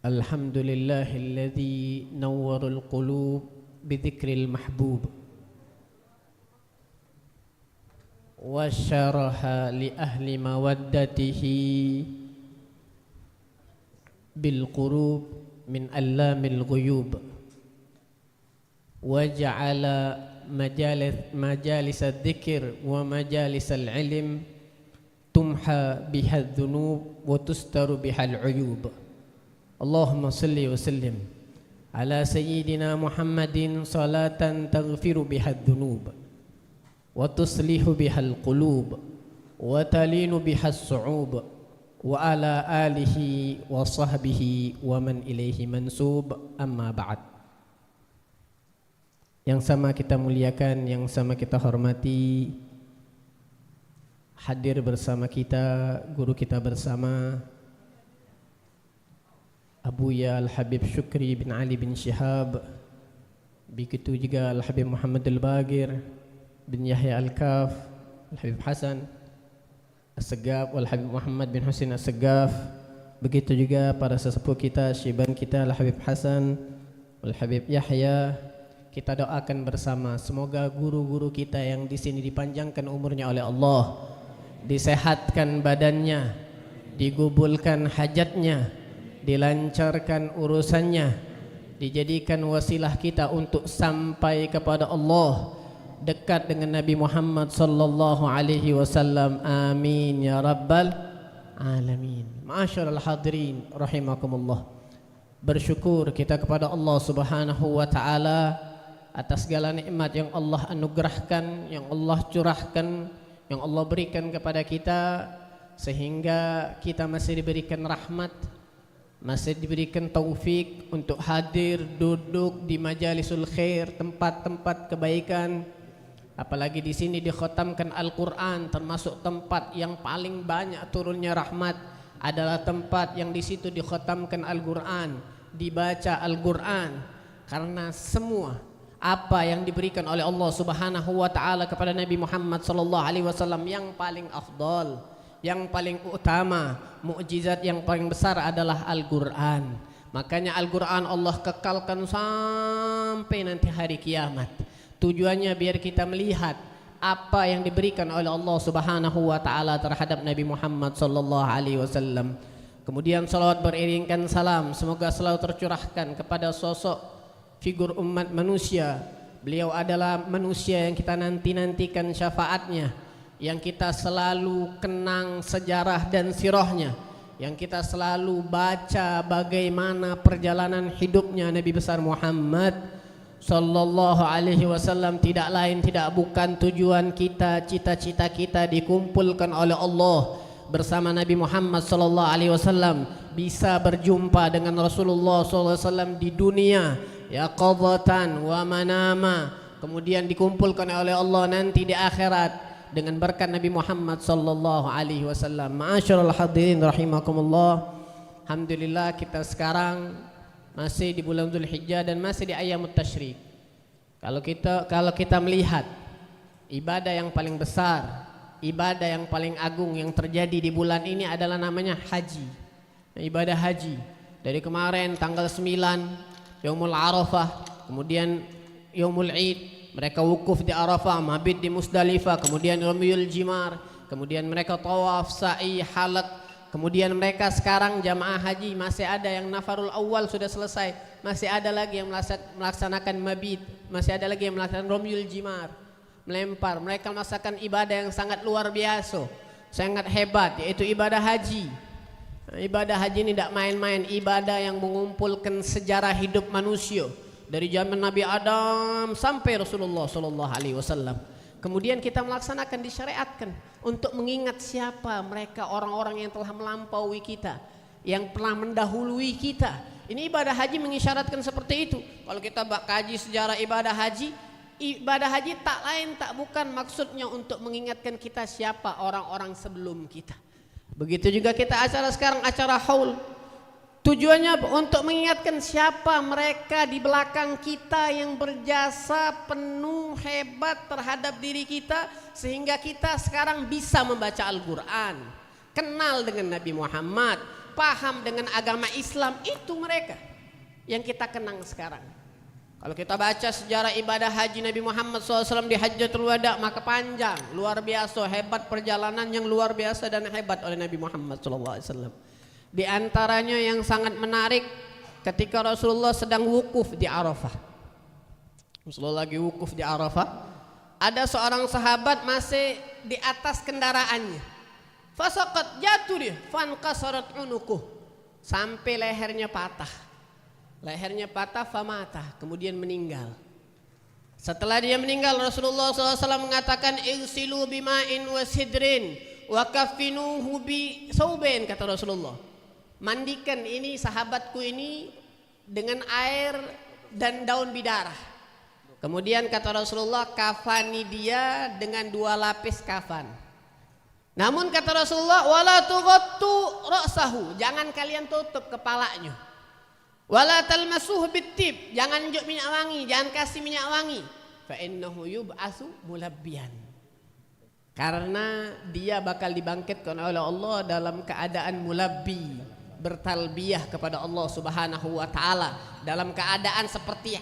الحمد لله الذي نور القلوب بذكر المحبوب وشرح لأهل مودته بالقلوب من ألام الغيوب وجعل مجالس الذكر ومجالس العلم تمحى بها الذنوب وتستر بها العيوب. اللهم صل وسلم على سيدنا محمد صلاة تغفر بها الذنوب وتصلح بها القلوب وتلين بها الصعوب وعلى آله وصحبه ومن إليه منسوب. أما بعد. Yang sama kita muliakan, yang sama kita hormati, hadir bersama kita guru kita bersama Abuya Al-Habib Syukri bin Ali bin Syihab, begitu juga Al-Habib Muhammad Al-Bagir bin Yahya Al-Kaf, Al-Habib Hasan As-Segaf, Al-Habib Muhammad bin Husin As-Segaf, begitu juga para sesepuh kita, syiban kita Al-Habib Hasan, Al-Habib Yahya. Kita doakan bersama semoga guru-guru kita yang di sini dipanjangkan umurnya oleh Allah, disehatkan badannya, digubulkan hajatnya, dilancarkan urusannya, dijadikan wasilah kita untuk sampai kepada Allah, dekat dengan Nabi Muhammad sallallahu alaihi wasallam. Amin ya rabbal alamin. Ma'asyiral hadirin rahimakumullah. Bersyukur kita kepada Allah Subhanahu wa taala atas segala nikmat yang Allah anugerahkan, yang Allah curahkan, yang Allah berikan kepada kita, sehingga kita masih diberikan rahmat, masih diberikan taufik untuk hadir duduk di majalisul khair, tempat-tempat kebaikan. Apalagi di sini dikhatamkan Al-Qur'an, termasuk tempat yang paling banyak turunnya rahmat adalah tempat yang di situ dikhatamkan Al-Qur'an, dibaca Al-Qur'an. Karena semua apa yang diberikan oleh Allah Subhanahu wa taala kepada Nabi Muhammad sallallahu alaihi wasallam yang paling afdal, yang paling utama, mukjizat yang paling besar adalah Al-Qur'an. Makanya Al-Qur'an Allah kekalkan sampai nanti hari kiamat. Tujuannya biar kita melihat apa yang diberikan oleh Allah Subhanahu wa taala terhadap Nabi Muhammad sallallahu alaihi wasallam. Kemudian salawat beriringkan salam semoga selalu tercurahkan kepada sosok figur umat manusia. Beliau adalah manusia yang kita nanti-nantikan syafaatnya, yang kita selalu kenang sejarah dan sirahnya, yang kita selalu baca bagaimana perjalanan hidupnya Nabi besar Muhammad sallallahu alaihi wasallam. Tidak lain tidak bukan tujuan kita, cita-cita kita dikumpulkan oleh Allah bersama Nabi Muhammad sallallahu alaihi wasallam, bisa berjumpa dengan Rasulullah sallallahu alaihi wasallam di dunia ya qadhatan wa manama, kemudian dikumpulkan oleh Allah nanti di akhirat dengan berkat Nabi Muhammad sallallahu alaihi wasallam. Ma'asyiral hadirin rahimakumullah. Alhamdulillah kita sekarang masih di bulan Dzulhijjah dan masih di ayyamut tasyrik. Kalau kita melihat ibadah yang paling besar, ibadah yang paling agung yang terjadi di bulan ini adalah namanya haji. Ibadah haji. Dari kemarin tanggal 9 Yaumul Arafah, kemudian Yaumul Id, mereka wukuf di Arafah, mabit di Musdalifah, kemudian Ramyul Jimar, kemudian mereka tawaf, sa'i, halaq, kemudian mereka sekarang jamaah haji masih ada yang nafarul awal sudah selesai, masih ada lagi yang melaksanakan mabit, masih ada lagi yang melaksanakan Ramyul Jimar, melempar. Mereka melaksanakan ibadah yang sangat luar biasa, sangat hebat, yaitu ibadah haji. Ibadah haji ini tidak main-main, ibadah yang mengumpulkan sejarah hidup manusia dari zaman Nabi Adam sampai Rasulullah sallallahu alaihi wasallam. Kemudian kita melaksanakan, disyariatkan untuk mengingat siapa mereka orang-orang yang telah melampaui kita, yang pernah mendahului kita. Ini ibadah haji mengisyaratkan seperti itu. Kalau kita kaji sejarah ibadah haji tak lain tak bukan maksudnya untuk mengingatkan kita siapa orang-orang sebelum kita. Begitu juga kita acara sekarang, acara haul, tujuannya untuk mengingatkan siapa mereka di belakang kita yang berjasa penuh hebat terhadap diri kita, sehingga kita sekarang bisa membaca Al-Quran, kenal dengan Nabi Muhammad, paham dengan agama Islam, itu mereka yang kita kenang sekarang. Kalau kita baca sejarah ibadah haji Nabi Muhammad SAW di Hajjatul Wada, maka panjang, luar biasa, hebat perjalanan yang luar biasa dan hebat oleh Nabi Muhammad SAW. Di antaranya yang sangat menarik ketika Rasulullah sedang wukuf di Arafah. Rasulullah lagi wukuf di Arafah, ada seorang sahabat masih di atas kendaraannya. Fasaqat, jatuh dia, fanqasarat unukuh, sampai lehernya patah. Lehernya patah, famata, kemudian meninggal. Setelah dia meninggal, Rasulullah SAW mengatakan, igsilu bima'in wa sidrin wa kaffinuhu bi saubain, kata Rasulullah. Mandikan ini sahabatku ini dengan air dan daun bidarah. Kemudian kata Rasulullah, kafani dia dengan 2 lapis kafan. Namun kata Rasulullah, wala tughattu ra'sahu, jangan kalian tutup kepalanya. Wala talmasuh bitib, jangan unjuk minyak wangi, jangan kasih minyak wangi. Fa innahu yub'atsu mulabbiyan. Karena dia bakal dibangkitkan oleh Allah dalam keadaan mulabbi, bertalbiyah kepada Allah Subhanahu wa taala, dalam keadaan seperti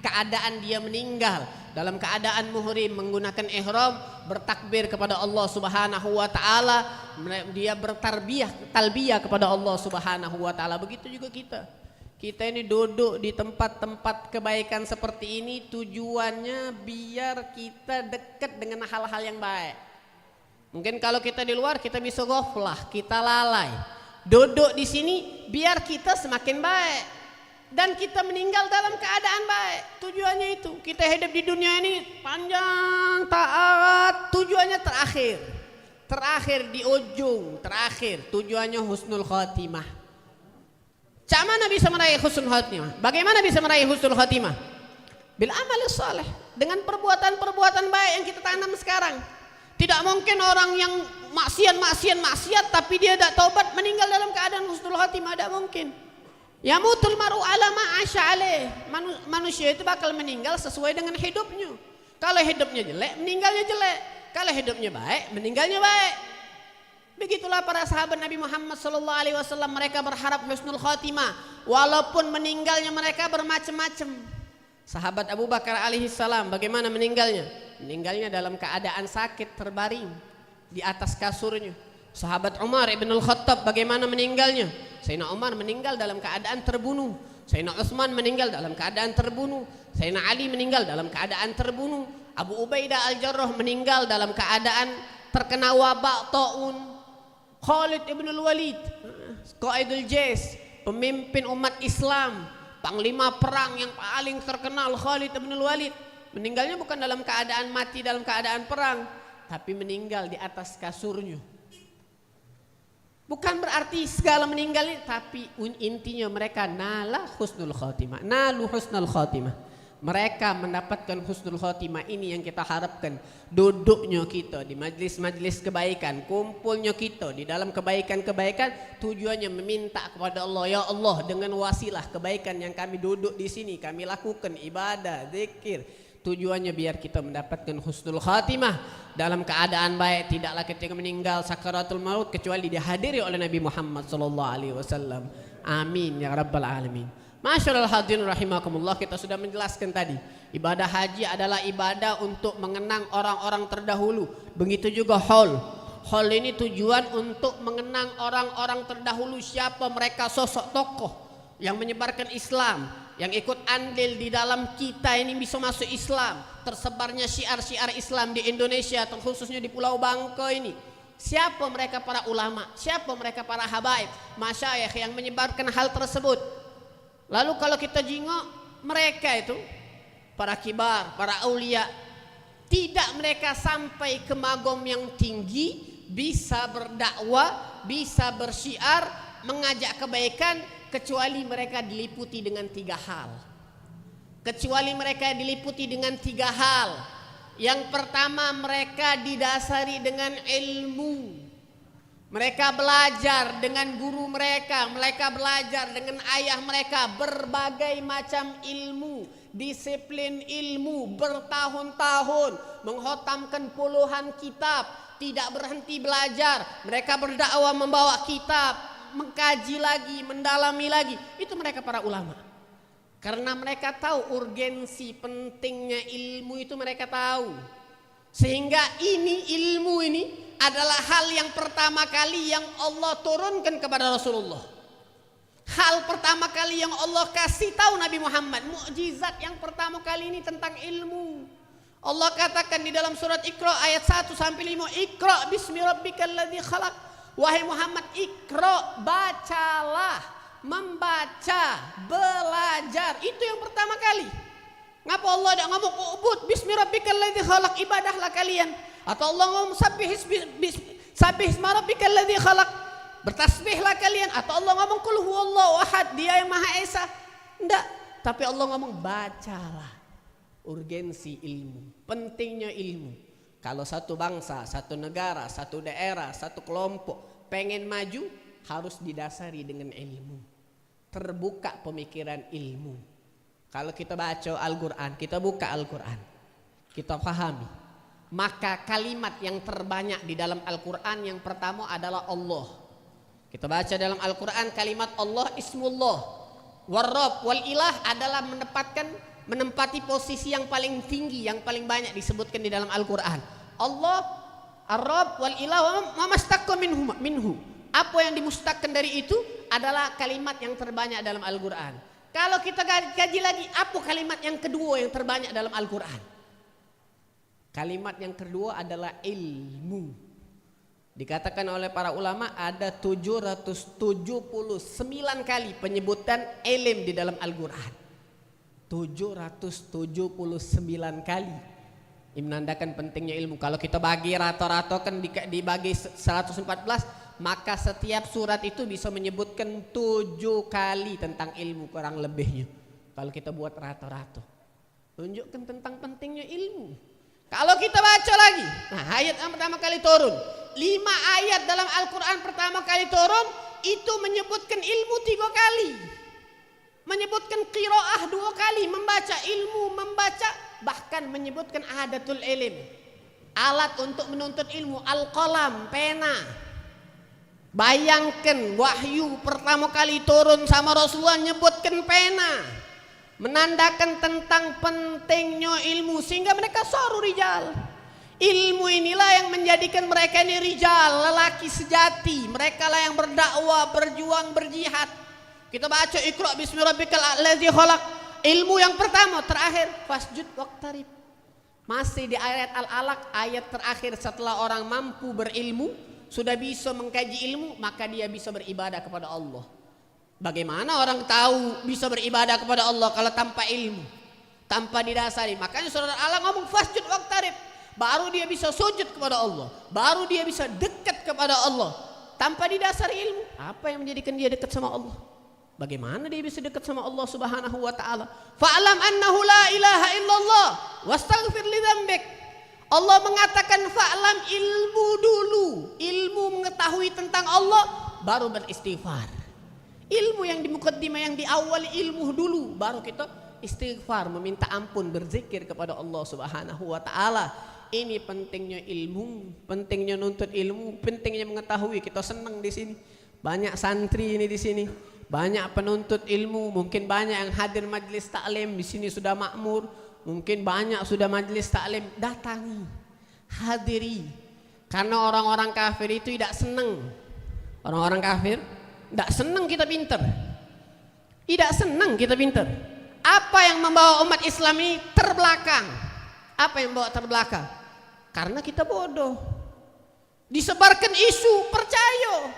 keadaan dia meninggal, dalam keadaan muhrim menggunakan ihram, bertakbir kepada Allah Subhanahu wa taala, dia talbiyah kepada Allah Subhanahu wa taala. Begitu juga kita. Kita ini duduk di tempat-tempat kebaikan seperti ini tujuannya biar kita dekat dengan hal-hal yang baik. Mungkin kalau kita di luar kita bisa ghaflah, kita lalai. Duduk di sini biar kita semakin baik dan kita meninggal dalam keadaan baik. Tujuannya itu. Kita hidup di dunia ini panjang, taat, tujuannya terakhir. Terakhir di ujung, terakhir tujuannya husnul khatimah. Cak mana bisa meraih husnul khatimah? Bagaimana bisa meraih husnul khatimah? Bil amal saleh, dengan perbuatan-perbuatan baik yang kita tanam sekarang. Tidak mungkin orang yang maksiat tapi dia tidak taubat meninggal dalam keadaan husnul khatimah, tidak mungkin. Yamutul mar'u ala ma asya alaih. Manusia itu bakal meninggal sesuai dengan hidupnya. Kalau hidupnya jelek, meninggalnya jelek. Kalau hidupnya baik, meninggalnya baik. Begitulah para sahabat Nabi Muhammad SAW, mereka berharap husnul khatimah walaupun meninggalnya mereka bermacam-macam. Sahabat Abu Bakar alaihissalam bagaimana meninggalnya? Meninggalnya dalam keadaan sakit, terbaring di atas kasurnya. Sahabat Umar ibn al-Khattab bagaimana meninggalnya? Sayyidina Umar meninggal dalam keadaan terbunuh. Sayyidina Utsman meninggal dalam keadaan terbunuh. Sayyidina Ali meninggal dalam keadaan terbunuh. Abu Ubaidah al-Jarrah meninggal dalam keadaan terkena wabak taun. Khalid ibn al-Walid, Qaidul Jais, pemimpin umat Islam, panglima perang yang paling terkenal, Khalid ibn al-Walid, meninggalnya bukan dalam keadaan mati dalam keadaan perang, tapi meninggal di atas kasurnya. Bukan berarti segala meninggalnya, tapi intinya mereka nalu husnul khatimah. Mereka mendapatkan husnul khatimah. Ini yang kita harapkan. Duduknya kita di majlis-majlis kebaikan, kumpulnya kita di dalam kebaikan-kebaikan, tujuannya meminta kepada Allah, ya Allah, dengan wasilah kebaikan yang kami duduk di sini, kami lakukan ibadah, zikir, tujuannya biar kita mendapatkan husnul khatimah dalam keadaan baik, tidaklah ketika meninggal sakaratul maut kecuali dihadiri oleh Nabi Muhammad SAW. Amin ya rabbal alamin. Masyaallah hadirin rahimakumullah, kita sudah menjelaskan tadi ibadah haji adalah ibadah untuk mengenang orang-orang terdahulu. Begitu juga haul ini tujuan untuk mengenang orang-orang terdahulu, siapa mereka, sosok tokoh yang menyebarkan Islam, yang ikut andil di dalam kita ini bisa masuk Islam, tersebarnya syiar-syiar Islam di Indonesia, terkhususnya di Pulau Bangka ini. Siapa mereka? Para ulama. Siapa mereka? Para habaib, masyayikh yang menyebarkan hal tersebut. Lalu kalau kita jingok, mereka itu para kibar, para aulia, tidak mereka sampai ke magom yang tinggi, bisa berdakwah, bisa bersyiar, mengajak kebaikan, kecuali mereka diliputi dengan 3 hal. Yang pertama, mereka didasari dengan ilmu. Mereka belajar dengan guru mereka, mereka belajar dengan ayah mereka berbagai macam ilmu, disiplin ilmu, bertahun-tahun, menghotamkan puluhan kitab, tidak berhenti belajar. Mereka berdakwah membawa kitab, mengkaji lagi, mendalami lagi. Itu mereka para ulama. Karena mereka tahu urgensi pentingnya ilmu itu mereka tahu. Sehingga ilmu ini adalah hal yang pertama kali yang Allah turunkan kepada Rasulullah. Hal pertama kali yang Allah kasih tahu Nabi Muhammad. Mukjizat yang pertama kali ini tentang ilmu. Allah katakan di dalam surat Iqra ayat 1 sampai 5, Iqra bismi rabbikal ladzi khalaq. Wahai Muhammad, Iqra, bacalah, membaca, belajar. Itu yang pertama kali. Ngapa Allah tidak ngomong ubud bismi rabbikal ladzi khalaq, ibadahlah kalian? Atau Allah ngomong sabbih isma rabbikal ladzi khalaq, bertasbihlah kalian? Atau Allah ngomong qul huwallahu ahad, dia yang maha esa? Enggak, tapi Allah ngomong bacalah. Urgensi ilmu, pentingnya ilmu. Kalau satu bangsa, satu negara, satu daerah, satu kelompok pengen maju, harus didasari dengan ilmu. Terbuka pemikiran ilmu. Kalau kita baca Al-Quran, kita buka Al-Quran, kita pahami, maka kalimat yang terbanyak di dalam Al-Quran yang pertama adalah Allah. Kita baca dalam Al-Quran kalimat Allah, Ismullah, War-Rabb, Wal-Ilah adalah menempati posisi yang paling tinggi, yang paling banyak disebutkan di dalam Al-Quran. Allah, Ar-Rabb, Wal-Ilah, wa mastaqqa minhu. Apa yang dimustakkan dari itu adalah kalimat yang terbanyak dalam Al-Quran. Kalau kita kaji lagi, apa kalimat yang kedua yang terbanyak dalam Al-Quran? Kalimat yang kedua adalah ilmu. Dikatakan oleh para ulama ada 779 kali penyebutan ilm di dalam Al-Quran. 779 kali. Ini menandakan pentingnya ilmu. Kalau kita bagi rata-rata kan dibagi 114, maka setiap surat itu bisa menyebutkan 7 kali tentang ilmu kurang lebihnya. Kalau kita buat rata-rata, tunjukkan tentang pentingnya ilmu. Kalau kita baca lagi, nah ayat yang pertama kali turun, 5 ayat dalam Al-Quran pertama kali turun itu menyebutkan ilmu 3 kali, menyebutkan qiraah 2 kali, membaca ilmu, membaca, bahkan menyebutkan adatul ilm, alat untuk menuntut ilmu, al-qalam, pena. Bayangkan wahyu pertama kali turun sama Rasulullah nyebutkan pena, menandakan tentang pentingnya ilmu, sehingga mereka saru rijal. Ilmu inilah yang menjadikan mereka ini rijal, lelaki sejati. Mereka lah yang berdakwah, berjuang, berjihad. Kita baca Iqra bismi rabbikal ladzi khalaq. Ilmu yang pertama, terakhir fasjud waqtarib. Masih di ayat Al-Alaq, ayat terakhir setelah orang mampu berilmu, sudah bisa mengkaji ilmu, maka dia bisa beribadah kepada Allah. Bagaimana orang tahu bisa beribadah kepada Allah kalau tanpa ilmu, tanpa didasari? Makanya surah Al-Alaq ngomong fasjud waqtarib. Baru dia bisa sujud kepada Allah, baru dia bisa dekat kepada Allah. Tanpa didasari ilmu, apa yang menjadikan dia dekat sama Allah? Bagaimana dia bisa dekat sama Allah Subhanahu wa taala? Fa'lam annahu la ilaha illallah wastaghfir li dzambik. Allah mengatakan fa'lam, ilmu dulu, ilmu mengetahui tentang Allah, baru beristighfar. Ilmu yang di mukaddimah, yang di awal ilmu dulu, baru kita istighfar, meminta ampun, berzikir kepada Allah Subhanahu wa taala. Ini pentingnya ilmu, pentingnya nuntut ilmu, pentingnya mengetahui. Kita senang di sini, banyak santri ini di sini, banyak penuntut ilmu, mungkin banyak yang hadir majelis taklim di sini sudah makmur. Mungkin banyak sudah majelis taklim, datangi, hadiri. Karena orang-orang kafir itu tidak senang. Orang-orang kafir tidak senang kita pintar. Tidak senang kita pintar. Apa yang membawa umat Islam ini terbelakang? Apa yang membawa terbelakang? Karena kita bodoh. Disebarkan isu, percaya.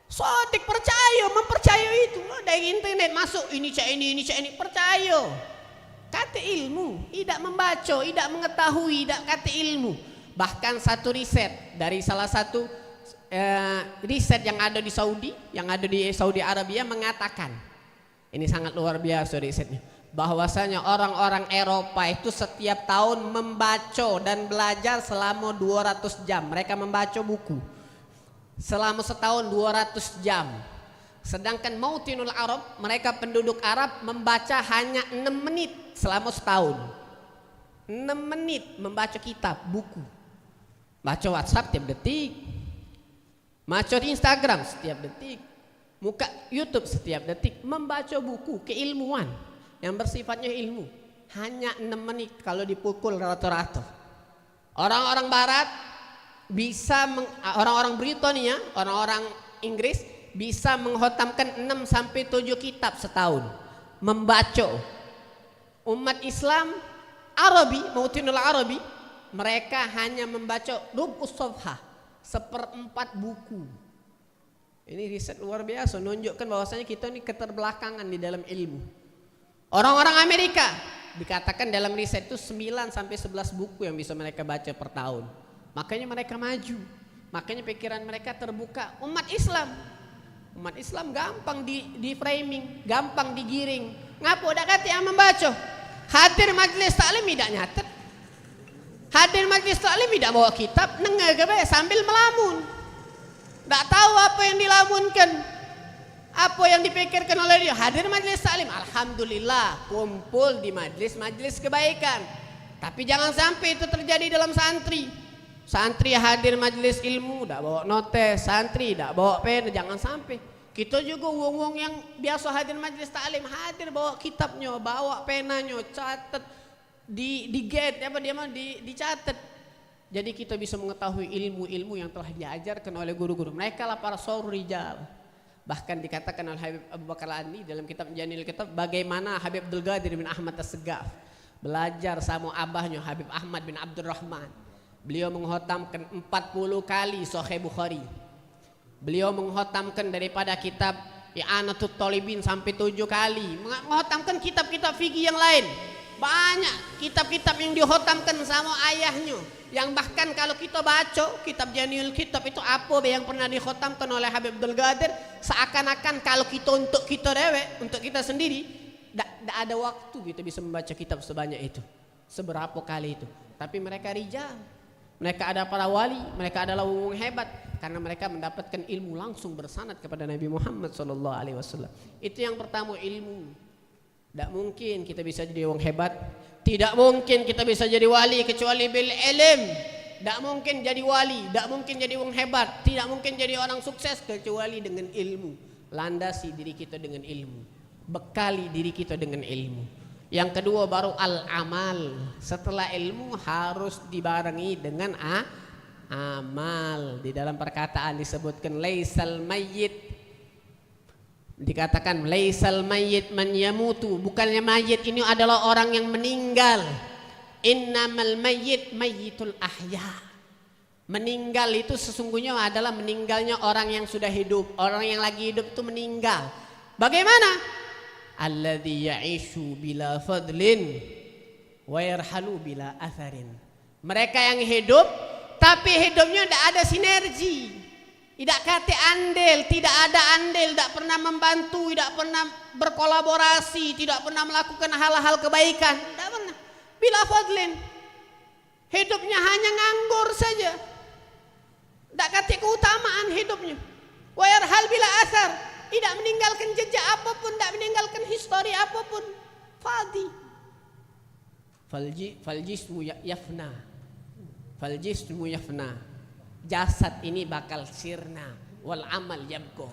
Sodik percaya, mempercayai itu. Dari internet masuk, ini cek ini, percaya. Kata ilmu, tidak membaca, tidak mengetahui, tidak kata ilmu. Bahkan satu riset dari salah satu riset yang ada di Saudi, yang ada di Saudi Arabia mengatakan, ini sangat luar biasa risetnya, bahwasanya orang-orang Eropa itu setiap tahun membaca dan belajar selama 200 jam. Mereka membaca buku selama setahun 200 jam. Sedangkan Mautinul Arab, mereka penduduk Arab, membaca hanya 6 menit selama setahun. 6 menit membaca kitab, buku. Baca WhatsApp tiap detik, baca di Instagram setiap detik, muka YouTube setiap detik, membaca buku keilmuan yang bersifatnya ilmu. Hanya 6 menit kalau dipukul rata-rata. Orang-orang barat bisa, orang-orang Britania, orang-orang Inggris bisa menghotamkan 6 sampai 7 kitab setahun membaca. Umat Islam Arabi, Mautinul Arabi, mereka hanya membaca rub'us safhah, 1/4 buku. Ini riset luar biasa, menunjukkan bahwasanya kita ini keterbelakangan di dalam ilmu. Orang-orang Amerika dikatakan dalam riset itu 9 sampai 11 buku yang bisa mereka baca per tahun. Makanya mereka maju, makanya pikiran mereka terbuka. Umat Islam gampang di framing, gampang digiring. Ngapo dak kate yang membaca? Hadir majlis taklim tidak nyatet. Hadir majlis taklim tidak bawa kitab, nengah sambil melamun. Tak tahu apa yang dilamunkan, apa yang dipikirkan oleh dia. Hadir majlis taklim, alhamdulillah, kumpul di majlis kebaikan. Tapi jangan sampai itu terjadi dalam santri. Santri hadir majlis ilmu, tak bawa notes. Santri tak bawa pen, jangan sampai. Kita juga wong-wong yang biasa hadir majlis taklim, hadir bawa kitabnya, bawa penanya, catat di gate apa dia mah dicatat. Jadi kita bisa mengetahui ilmu-ilmu yang telah diajarkan oleh guru-guru. Mereka lah para saur rijal. Bahkan dikatakan oleh Habib Abu Bakar Al-Andi dalam kitab Janil Kitab, bagaimana Habib Abdul Qadir bin Ahmad As-Segaf belajar sama abahnya Habib Ahmad bin Abdurrahman. Beliau menghotamkan 40 kali Sahih Bukhari. Beliau menghotamkan daripada kitab I'anatul Talibin sampai 7 kali. Menghotamkan kitab-kitab fikih yang lain. Banyak kitab-kitab yang dihotamkan sama ayahnya. Yang bahkan kalau kita baca kitab Jamiul Kitab itu apa yang pernah dihotamkan oleh Habib Abdul Qadir, seakan-akan kalau kita untuk kita dewek, untuk kita sendiri, tidak ada waktu kita bisa membaca kitab sebanyak itu, seberapa kali itu. Tapi mereka rijal, mereka ada para wali, mereka adalah wong hebat karena mereka mendapatkan ilmu langsung bersanad kepada Nabi Muhammad SAW. Itu yang pertama, ilmu. Tidak mungkin kita bisa jadi wong hebat, tidak mungkin kita bisa jadi wali kecuali bil ilm. Tidak mungkin jadi wali, tidak mungkin jadi wong hebat, tidak mungkin jadi orang sukses kecuali dengan ilmu. Landasi diri kita dengan ilmu, bekali diri kita dengan ilmu. Yang kedua baru al-amal. Setelah ilmu harus dibarengi dengan amal. Di dalam perkataan disebutkan laisal mayyit, dikatakan laisal mayyit man yamutu, bukannya mayit ini adalah orang yang meninggal. Innamal mayyit mayyitul ahya. Meninggal itu sesungguhnya adalah meninggalnya orang yang sudah hidup. Orang yang lagi hidup itu meninggal. Bagaimana? Alladzi ya'ishu bila fadlin wa yarhalu bila atharin. Mereka yang hidup tapi hidupnya tidak ada sinergi. Tidak kate andel, tidak ada andel, tidak pernah membantu, tidak pernah berkolaborasi, tidak pernah melakukan hal-hal kebaikan, tidak pernah. Bila fadlin, hidupnya hanya nganggur saja, tidak kate keutamaan hidupnya. Wayarhal bila asar, tidak meninggalkan jejak apapun, tidak meninggalkan histori apapun. Fadi. Faljismu yafna, faljismu yafna. Jasad ini bakal sirna, wal amal yabko.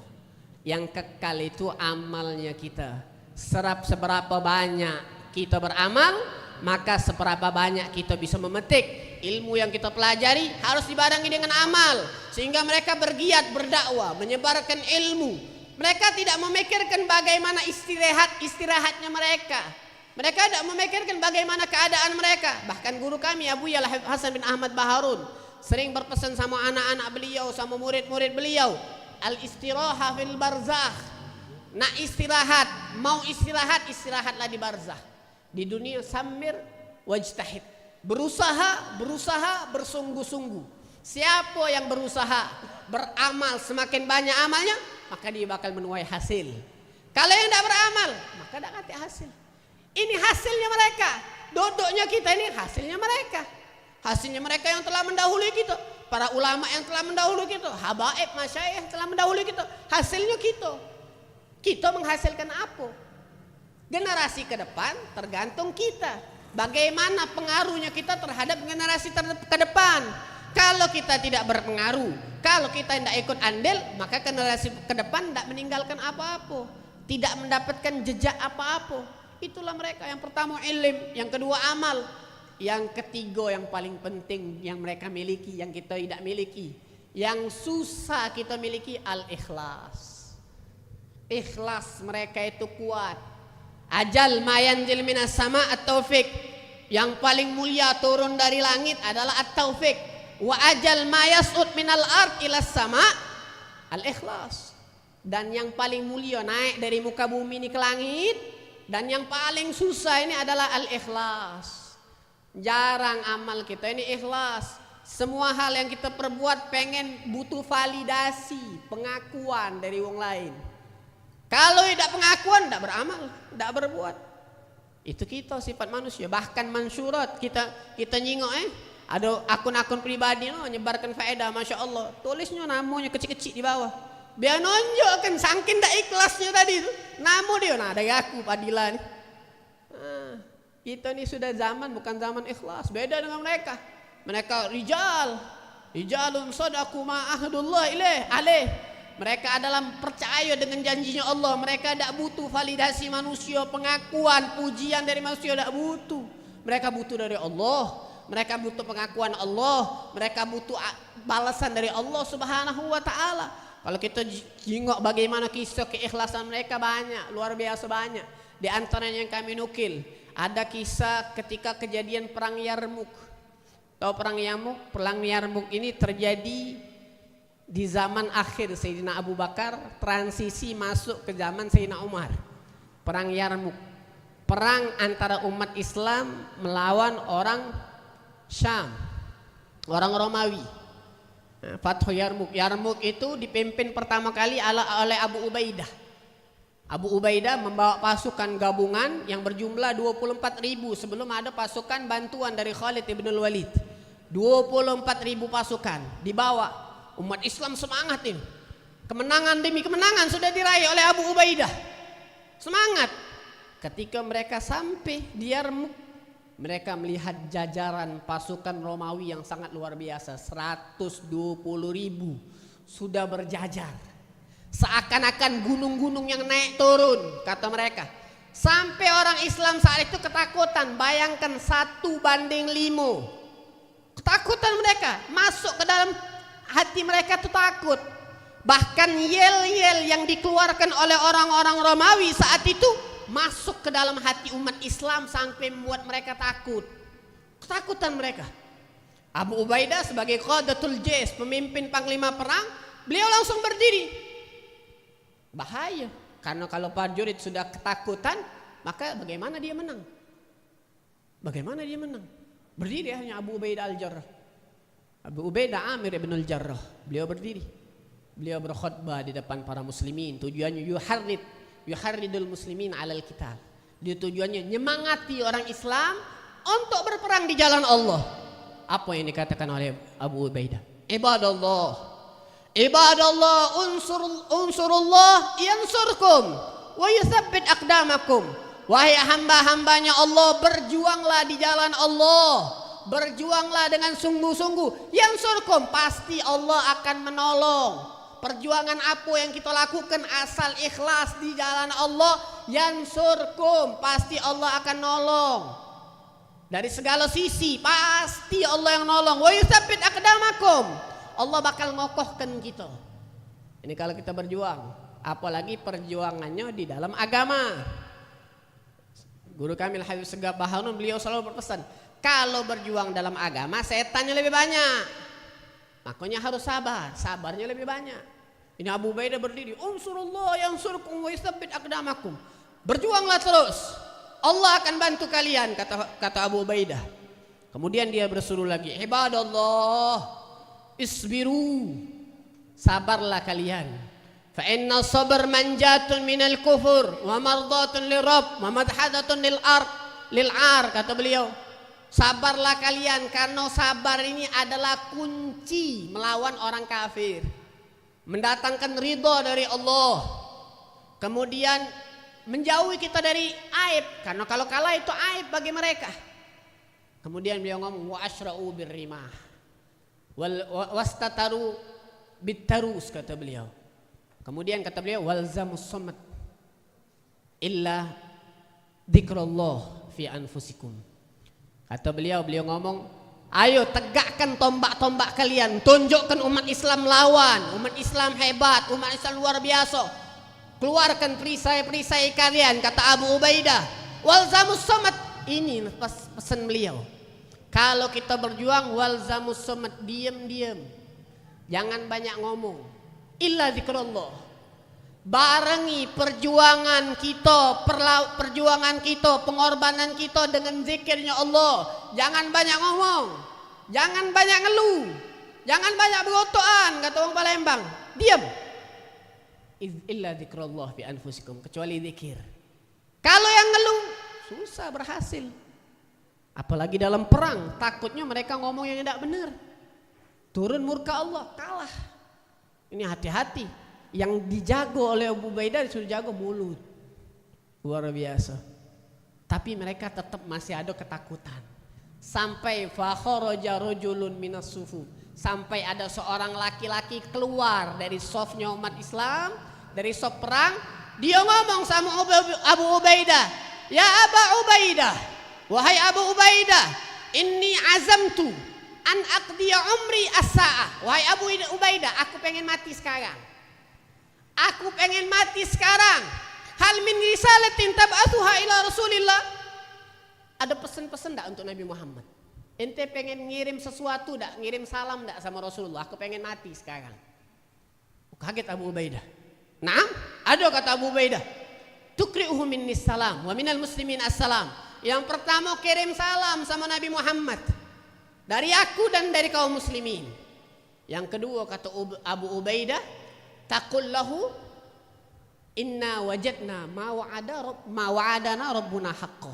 Yang kekal itu amalnya kita. Seberapa banyak kita beramal, maka seberapa banyak kita bisa memetik ilmu yang kita pelajari. Harus dibarengi dengan amal, sehingga mereka bergiat berdakwah, menyebarkan ilmu. Mereka tidak memikirkan bagaimana istirahatnya mereka. Mereka tidak memikirkan bagaimana keadaan mereka. Bahkan guru kami Abu Yahya Hasan bin Ahmad Baharun sering berpesan sama anak-anak beliau, sama murid-murid beliau, al-istiraha fil barzakh. Nak istirahat, mau istirahat, istirahatlah di barzakh. Di dunia samir wajtahid. Berusaha, bersungguh-sungguh. Siapa yang berusaha, beramal, semakin banyak amalnya, maka dia bakal menuai hasil. Kalau yang tidak beramal, maka tidak ada hasil. Ini hasilnya mereka. Duduknya kita ini hasilnya mereka. Hasilnya mereka yang telah mendahului kita, para ulama yang telah mendahului kita, habaib, masyayikh yang telah mendahului kita. Hasilnya kita. Kita menghasilkan apa? Generasi ke depan tergantung kita. Bagaimana pengaruhnya kita terhadap generasi ke depan? Kalau kita tidak berpengaruh, kalau kita tidak ikut andil, maka generasi ke depan tidak meninggalkan apa-apa, tidak mendapatkan jejak apa-apa. Itulah mereka. Yang pertama ilm, yang kedua amal, yang ketiga yang paling penting yang mereka miliki, yang kita tidak miliki, yang susah kita miliki, al-ikhlas. Ikhlas mereka itu kuat. Ajal ma yanzil minas sama at-taufik. Yang paling mulia turun dari langit adalah at-taufik. Wa ajal ma yas'ud minal ard ila sama al-ikhlas. Dan yang paling mulia naik dari muka bumi ini ke langit, dan yang paling susah ini adalah al-ikhlas. Jarang amal kita ini ikhlas. Semua hal yang kita perbuat pengen butuh validasi, pengakuan dari wong lain. Kalau tidak pengakuan, tidak beramal, tidak berbuat. Itu kita sifat manusia. Bahkan mansyurat kita nyingok ada akun-akun pribadi nyebarkan faedah, masya Allah, tulisnya namanya kecil-kecil di bawah. Biar nonjokkan saking tak ikhlasnya tadi itu. Namo dia, nah ada aku Padila nih. Kita ini sudah zaman, bukan zaman ikhlas. Beda dengan mereka. Mereka rijalun sadaku ma'ahadullah alaih. Mereka adalah percaya dengan janjinya Allah. Mereka tidak butuh validasi manusia, pengakuan, pujian dari manusia, tidak butuh. Mereka butuh dari Allah. Mereka butuh pengakuan Allah. Mereka butuh balasan dari Allah Subhanahu wa ta'ala. Kalau kita jingok bagaimana kisah keikhlasan mereka, banyak, luar biasa banyak. Di antaranya yang kami nukil, ada kisah ketika kejadian perang Yarmuk. Tahu perang Yarmuk? Perang Yarmuk ini terjadi di zaman akhir Sayyidina Abu Bakar, transisi masuk ke zaman Sayyidina Umar. Perang Yarmuk, perang antara umat Islam melawan orang Syam, orang Romawi. Fathu Yarmuk. Yarmuk itu dipimpin pertama kali oleh Abu Ubaidah. Abu Ubaidah membawa pasukan gabungan yang berjumlah 24.000 sebelum ada pasukan bantuan dari Khalid ibn Walid. 24.000 pasukan dibawa. Umat Islam semangat ini. Kemenangan demi kemenangan sudah diraih oleh Abu Ubaidah. Semangat. Ketika mereka sampai di Yarmuk, mereka melihat jajaran pasukan Romawi yang sangat luar biasa. 120.000 sudah berjajar. Seakan-akan gunung-gunung yang naik turun, kata mereka. Sampai orang Islam saat itu ketakutan. Bayangkan 1:5. Ketakutan mereka. Masuk ke dalam hati mereka itu takut. Bahkan yel-yel yang dikeluarkan oleh orang-orang Romawi saat itu masuk ke dalam hati umat Islam sampai membuat mereka takut. Ketakutan mereka. Abu Ubaidah sebagai Qadatul Jaysh, pemimpin panglima perang, beliau langsung berdiri. Bahaya, karena kalau prajurit sudah ketakutan, maka bagaimana dia menang? Bagaimana dia menang? Berdiri hanya Abu Ubaidah al-Jarrah. Abu Ubaidah Amir ibn al-Jarrah. Beliau berdiri. Beliau berkhutbah di depan para muslimin. Tujuannya yuharridul muslimin alal kitab. Dia tujuannya nyemangati orang Islam untuk berperang di jalan Allah. Apa yang dikatakan oleh Abu Ubaidah? Ibadallah unsurullah yansurkum wa yuthabbit aqdamakum. Wahai hamba-hambanya Allah, berjuanglah di jalan Allah. Berjuanglah dengan sungguh-sungguh. Yansurkum, pasti Allah akan menolong. Perjuangan apa yang kita lakukan asal ikhlas di jalan Allah, yansurkum, pasti Allah akan nolong. Dari segala sisi pasti Allah yang nolong. Wa yutsabbit aqdamakum, Allah bakal ngokohkan kita. Ini kalau kita berjuang, apalagi perjuangannya di dalam agama. Guru kami Habib Segaf Baharun, beliau selalu berpesan, kalau berjuang dalam agama setannya lebih banyak. Makanya harus sabar, sabarnya lebih banyak. Ini Abu Ubaidah berdiri, unsurullah yansurkum wa yutsabbit aqdamakum. Berjuanglah terus, Allah akan bantu kalian, kata Abu Ubaidah. Kemudian dia bersuruh lagi, ibadallah isbiru, sabarlah kalian. Fa inna sabr manjatun minal kufur wa mardatun lirabb wa madhadatun lil ar, kata beliau. Sabarlah kalian, karena sabar ini adalah kunci melawan orang kafir, mendatangkan ridha dari Allah, kemudian menjauhi kita dari aib, karena kalau kalah itu aib bagi mereka. Kemudian beliau ngomong wa asra'u birrimah, Wastataru bitarus, kata beliau. Kemudian kata beliau walzamus somat illa dzikrullah fi anfusikum. Kata beliau ngomong, ayo tegakkan tombak-tombak kalian, tunjukkan umat Islam lawan, umat Islam hebat, umat Islam luar biasa. Keluarkan perisai-perisai kalian, kata Abu Ubaidah. Walzamus somat, ini pesan beliau. Kalau kita berjuang walzamus somat, diam-diam, jangan banyak ngomong. Illa zikrullah, barengi perjuangan kita, pengorbanan kita dengan zikirnya Allah. Jangan banyak ngomong, jangan banyak ngeluh, jangan banyak berotoan, kata orang Palembang. Diam. Illa zikrullah fi anfusikum, kecuali zikir. Kalau yang ngeluh susah berhasil. Apalagi dalam perang, takutnya mereka ngomong yang tidak benar, turun murka Allah, kalah. Ini hati-hati. Yang dijago oleh Abu Ubaidah disuruh jago mulut, luar biasa. Tapi mereka tetap masih ada ketakutan. Sampai fakharaja rajulun minas sufu, sampai ada seorang laki-laki keluar dari safnya umat Islam, dari saf perang. Dia ngomong sama Abu Ubaidah, ya Abu Ubaidah, wahai Abu Ubaidah, inni azamtu an aqdiya umri as-sa'ah. Wahai Abu Ubaidah, aku pengen mati sekarang. Aku pengen mati sekarang. Hal min risalatin tab'athuha ila Rasulillah. Ada pesan-pesan enggak untuk Nabi Muhammad? Ente pengen ngirim sesuatu enggak? Ngirim salam enggak sama Rasulullah? Aku pengen mati sekarang. Kaget Abu Ubaidah. Naam, ada kata Abu Ubaidah. Tukri'uhu minnis salam wa minal muslimin assalam. Yang pertama kirim salam sama Nabi Muhammad, dari aku dan dari kaum muslimin. Yang kedua kata Abu Ubaidah, taqul lahu inna wajadna ma wa'adana rabbuna haqqo.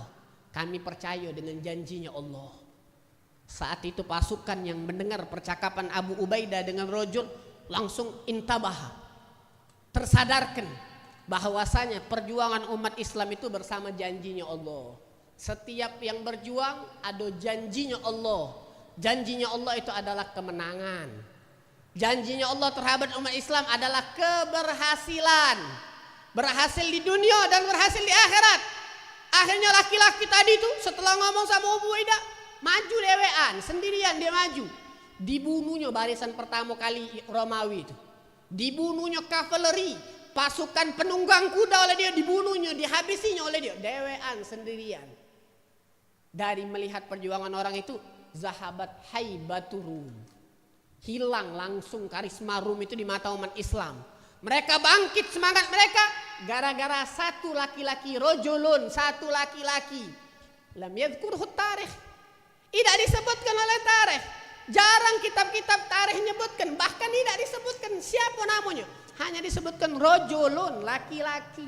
Kami percaya dengan janjinya Allah. Saat itu pasukan yang mendengar percakapan Abu Ubaidah dengan rajul langsung intabah, tersadarkan bahwasanya perjuangan umat Islam itu bersama janjinya Allah. Setiap yang berjuang ada janjinya Allah. Janjinya Allah itu adalah kemenangan. Janjinya Allah terhadap umat Islam adalah keberhasilan. Berhasil di dunia dan berhasil di akhirat. Akhirnya laki-laki tadi itu setelah ngomong sama Abu Ubaidah, maju dewean, sendirian dia maju. Dibunuhnya barisan pertama kali Romawi itu. Dibunuhnya kavaleri, pasukan penunggang kuda oleh dia, dibunuhnya, dihabisinya oleh dia, dewean sendirian. Dari melihat perjuangan orang itu, zahabat haibatur Rum, hilang langsung karisma Rum itu di mata umat Islam. Mereka bangkit semangat mereka gara-gara satu laki-laki, rojulun, satu laki-laki. Lam yadhkurhu tarikh, tidak disebutkan oleh tarikh. Jarang kitab-kitab tarikh menyebutkan, bahkan tidak disebutkan siapa namanya. Hanya disebutkan rojulun, laki-laki.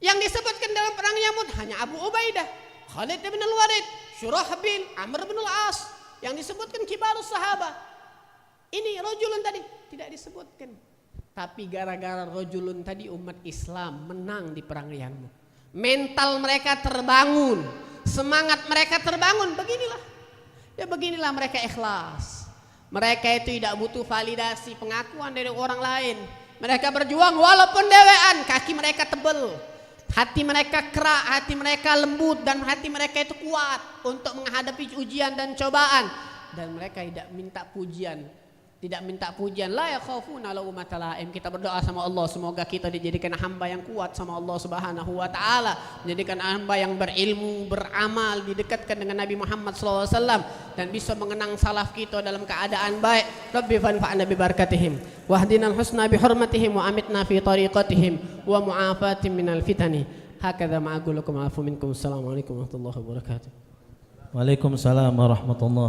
Yang disebutkan dalam perang Yamud hanya Abu Ubaidah, Khalid bin al-Walid, Syurahbil, Amr bin al-As. Yang disebutkan kibarus sahabat. Ini rojulun tadi tidak disebutkan. Tapi gara-gara rojulun tadi umat Islam menang di perang Yamud. Mental mereka terbangun, semangat mereka terbangun. Beginilah. Ya beginilah mereka ikhlas. Mereka itu tidak butuh validasi, pengakuan dari orang lain. Mereka berjuang walaupun dewean, kaki mereka tebal, hati mereka kerak, hati mereka lembut, dan hati mereka itu kuat untuk menghadapi ujian dan cobaan. Dan mereka tidak minta pujian, tidak minta pujian. La yakhafuna laumata laim. Kita berdoa sama Allah, semoga kita dijadikan hamba yang kuat sama Allah Subhanahu wa taala, menjadikan hamba yang berilmu, beramal, didekatkan dengan Nabi Muhammad SAW, dan bisa mengenang salaf kita dalam keadaan baik. Rabbi fanfa'na bi barakatihim wahdina al-husna bi hurmatihim wa amitna fi tariqatihim wa mu'afatin minal fitani. Hakadha ma aqulu lakum afu minkum. Assalamualaikum warahmatullahi wabarakatuh. Waalaikumsalam warahmatullahi